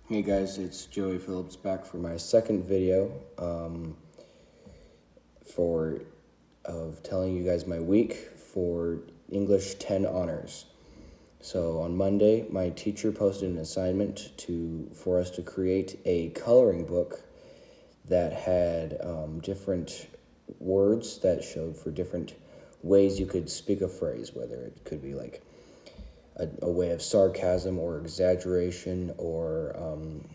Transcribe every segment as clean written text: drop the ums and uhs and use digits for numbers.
Hey guys, it's Joey Phillips back for my second video for of telling you guys my week for English 10 honors. So on Monday, my teacher posted an assignment for us to create a coloring book that had different words that showed for different ways you could speak a phrase, whether it could be like a way of sarcasm or exaggeration, or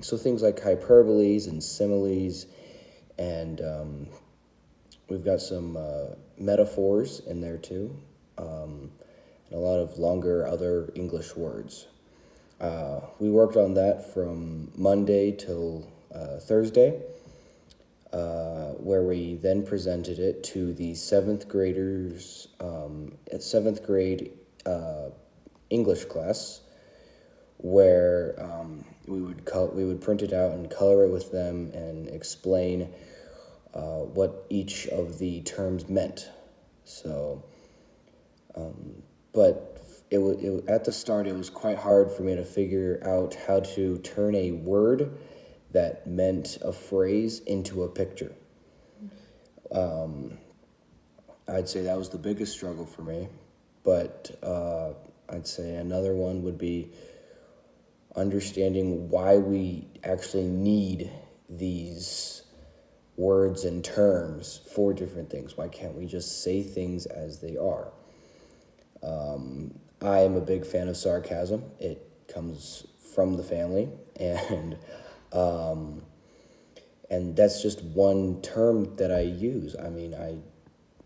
so things like hyperboles and similes, and we've got some metaphors in there too, and a lot of longer other English words. We worked on that from Monday till Thursday, where we then presented it to the seventh graders at seventh grade English class, where we would print it out and color it with them and explain what each of the terms meant. So, but at the start it was quite hard for me to figure out how to turn a word that meant a phrase into a picture. I'd say that was the biggest struggle for me, but I'd say another one would be understanding why we actually need these words and terms for different things. Why can't we just say things as they are? I am a big fan of sarcasm. It comes from the family, and that's just one term that I use. I mean,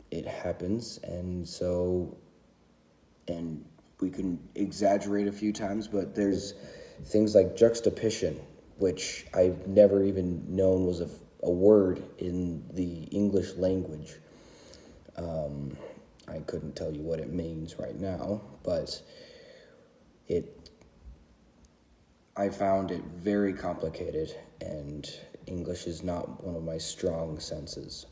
it happens, and we can exaggerate a few times, but there's things like juxtaposition, which I've never even known was a word in the English language. I couldn't tell you what it means right now, but I found it very complicated, and English is not one of my strong senses.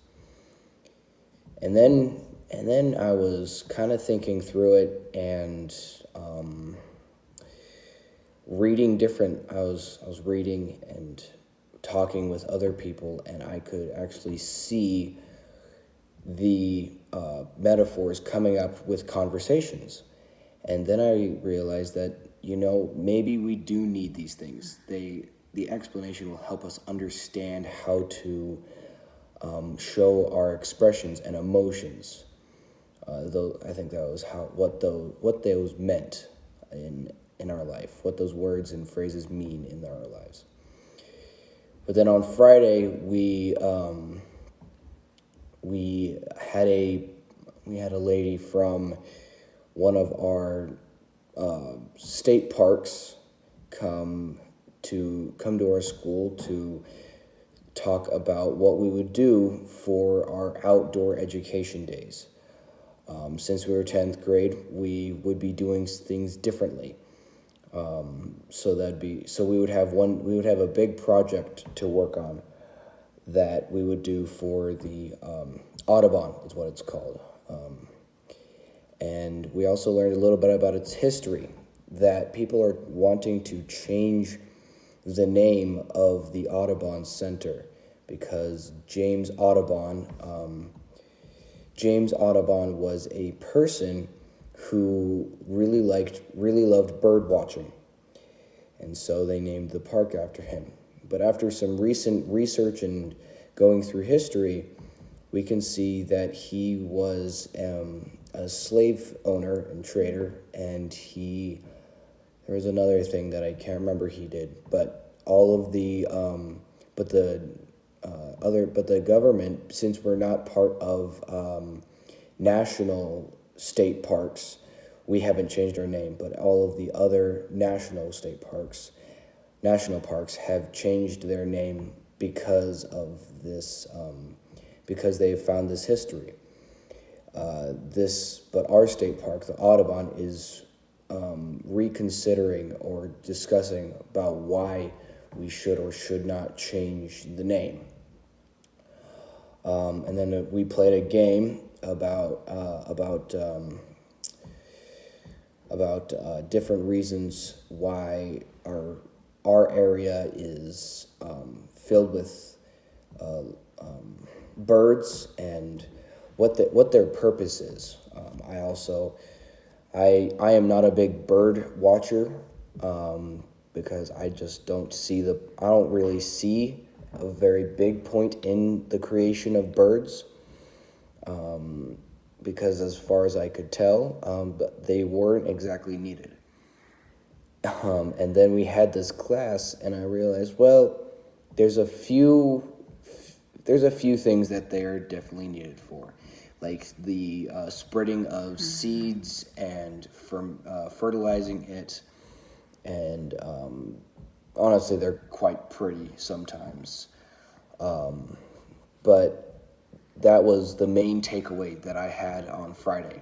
And then I was kind of thinking through it and reading different. I was reading and talking with other people, and I could actually see the metaphors coming up with conversations. And then I realized that, maybe we do need these things. The explanation will help us understand how to show our expressions and emotions. Though I think that was what those meant in our life, what those words and phrases mean in our lives. But then on Friday we had a lady from one of our state parks come to our school to talk about what we would do for our outdoor education days. Since we were 10th grade, we would be doing things differently. So we would have a big project to work on that we would do for the Audubon, is what it's called. And we also learned a little bit about its history, that people are wanting to change the name of the Audubon Center because James Audubon was a person who really loved bird watching, and so they named the park after him. But after some recent research and going through history, we can see that he was a slave owner and trader, and there was another thing that I can't remember he did, but the government, since we're not part of national state parks, we haven't changed our name, but all of the other national parks have changed their name because of this, because they have found this history. But our state park, the Audubon, is reconsidering or discussing about why we should or should not change the name. And then we played a game about different reasons why our area is filled with birds and what their purpose is. I am not a big bird watcher because I just I don't really see a very big point in the creation of birds. Because as far as I could tell, but they weren't exactly needed. And then we had this class, and I realized, well, there's a few things that they are definitely needed for, like the spreading of seeds and from fertilizing it, and honestly, they're quite pretty sometimes. But that was the main takeaway that I had on Friday.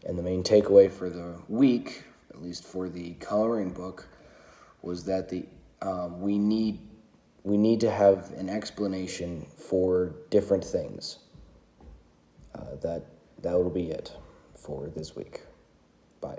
And the main takeaway for the week, at least for the coloring book, was that we need to have an explanation for different things. That will be it for this week. Bye.